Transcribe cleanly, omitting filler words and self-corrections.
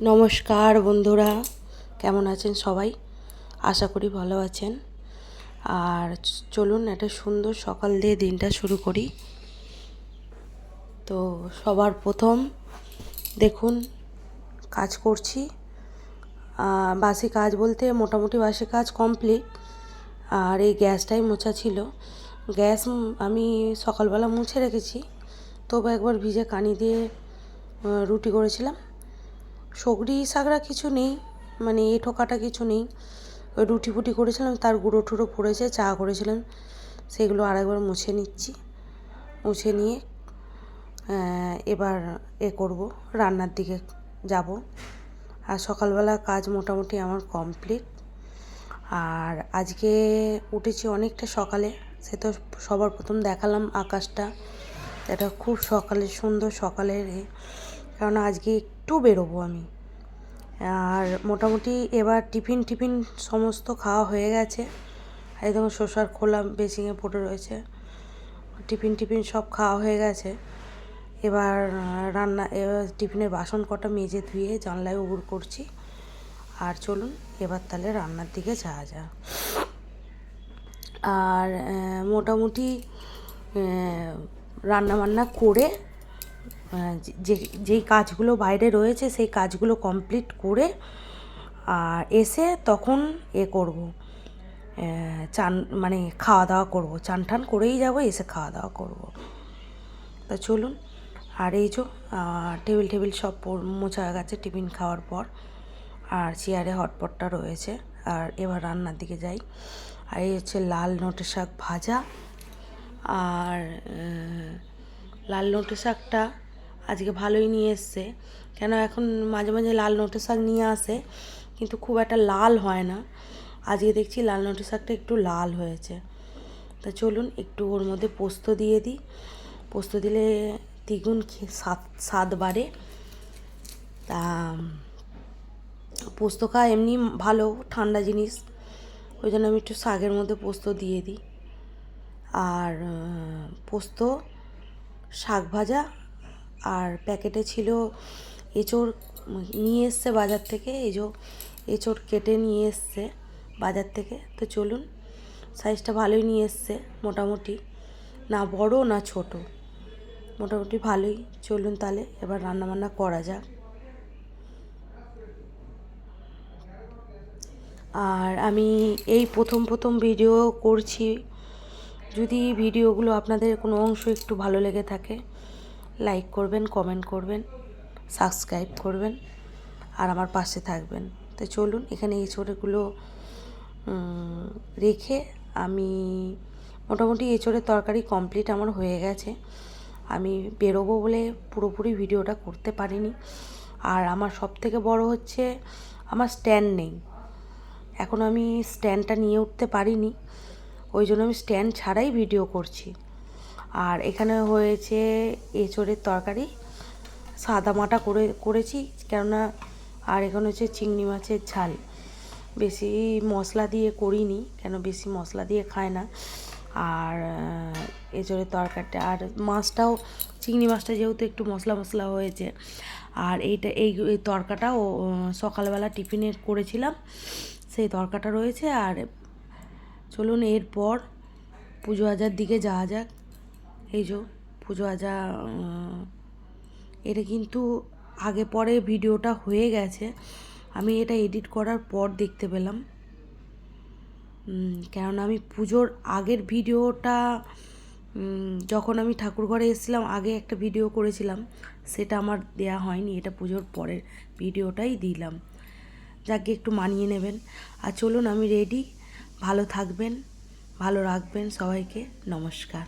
নমস্কার বন্ধুরা, কেমন আছেন সবাই? আশা করি ভালো আছেন। আর চলুন একটা সুন্দর সকাল দিয়ে দিনটা শুরু করি। তো সবার প্রথম দেখুন কাজ করছি। বাসি কাজ বলতে মোটামুটি বাসি কাজ কমপ্লিট। আর এই গ্যাসটাই মোছা ছিল। গ্যাস আমি সকালবেলা মুছে রেখেছি, তবু একবার ভিজে কানি দিয়ে রুটি করেছিলাম। সগড়ি সাগড়া কিছু নেই, মানে এঁঠো কাটা কিছু নেই। ওই রুটি ফুটি করেছিলাম, তার গুঁড়ো টুড়ো পড়েছে। চা করেছিলাম, সেগুলো আরেকবার মুছে নিচ্ছি। মুছে নিয়ে এবার করব, রান্নার দিকে যাব। আর সকালবেলা কাজ মোটামুটি আমার কমপ্লিট। আর আজকে উঠেছি অনেকটা সকালে, সে তো সবার প্রথম দেখালাম আকাশটা। এটা খুব সকালে, সুন্দর সকালের, কারণ আজকে একটু বেরোবো আমি। আর মোটামুটি এবার টিফিন সমস্ত খাওয়া হয়ে গেছে। এই দেখুন শসার খোলা বেসিংয়ে পড়ে রয়েছে। টিফিন সব খাওয়া হয়ে গেছে। এবার টিফিনের বাসন কটা মেজে ধুয়ে জানলায় উবুর করছি। আর চলুন এবার তাহলে রান্নার দিকে যাওয়া যাক। আর মোটামুটি রান্নাবান্না করে যেই কাজগুলো বাইরে রয়েছে সেই কাজগুলো কমপ্লিট করে আর এসে তখন করব, চান মানে খাওয়া দাওয়া করব। চান টান করেই যাব, এসে খাওয়া দাওয়া করব। তা চলুন। আর এই যে টেবিল সব মোছা গেছে টিফিন খাওয়ার পর। আর চেয়ারে হটপটটা রয়েছে। আর এবার রান্নার দিকে যাই। আর এই হচ্ছে লাল নোটে শাক ভাজা। আর লাল নোটে শাকটা আজকে ভালোই নিয়ে এসছে। কেন এখন মাঝে মাঝে লাল নোটে শাক নিয়ে আসে, কিন্তু খুব একটা লাল হয় না। আজকে দেখছি লাল নোটে শাকটা একটু লাল হয়েছে। তা চলুন একটু ওর মধ্যে পোস্ত দিয়ে দিই। পোস্ত দিলে দ্বিগুণ স্বাদ বাড়ে। তা পোস্ত খাওয়া এমনি ভালো, ঠান্ডা জিনিস, ওই জন্য আমি একটু শাকের মধ্যে পোস্ত দিয়ে দিই। আর পোস্ত, শাক ভাজা, আর প্যাকেটে ছিল এঁচোড় নিয়ে এসছে বাজার থেকে। এঁচোড় কেটে নিয়ে এসছে বাজার থেকে। তো চলুন, সাইজটা ভালোই নিয়ে এসছে, মোটামুটি না বড় না ছোট, মোটামুটি ভালোই। চলুন তাহলে এবার রান্নাবান্না করা যাক। আর আমি এই প্রথম ভিডিও করছি। যদি ভিডিওগুলো আপনাদের কোনো অংশ একটু ভালো লেগে থাকে, লাইক করবেন, কমেন্ট করবেন, সাবস্ক্রাইব করবেন, আর আমার পাশে থাকবেন। তো চলুন, এখানে এই এঁচোড়গুলো রেখে আমি মোটামুটি এঁচোড়ের তরকারি কমপ্লিট আমার হয়ে গেছে। আমি বেরোবো বলে পুরোপুরি ভিডিওটা করতে পারিনি। আর আমার সবথেকে বড় হচ্ছে আমার স্ট্যান্ড নেই। এখন আমি স্ট্যান্ডটা নিয়ে উঠতে পারিনি, ওই জন্য আমি স্ট্যান্ড ছাড়াই ভিডিও করছি। আর এখানে হয়েছে এঁচোড়ের তরকারি, সাদা মাটা করেছি কেননা। আর এখানে হচ্ছে চিংড়ি মাছের ঝাল। বেশি মশলা দিয়ে করিনি, কেন বেশি মশলা দিয়ে খায় না। আর এঁচোড়ের তরকারিটা, আর মাছটাও, চিংড়ি মাছটা যেহেতু একটু মশলা হয়েছে। আর এই তরকাটাও সকালবেলা টিফিনে করেছিলাম, সেই তরকাটা রয়েছে। আর চলুন এরপর পুজো আজার দিকে যাওয়া যাক। এই যে পুজো আজা, এটা কিন্তু আগে পরে ভিডিওটা হয়ে গেছে, আমি এটা এডিট করার পর দেখতে পেলাম। কেননা আমি পুজোর আগের ভিডিওটা, যখন আমি ঠাকুর ঘরে এসেছিলাম আগে একটা ভিডিও করেছিলাম, সেটা আমার দেয়া হয়নি। এটা পুজোর পরের ভিডিওটাই দিলাম। যাকে একটু মানিয়ে নেবেন। আর চলুন আমি রেডি। ভালো থাকবেন, ভালো রাখবেন সবাইকে। নমস্কার।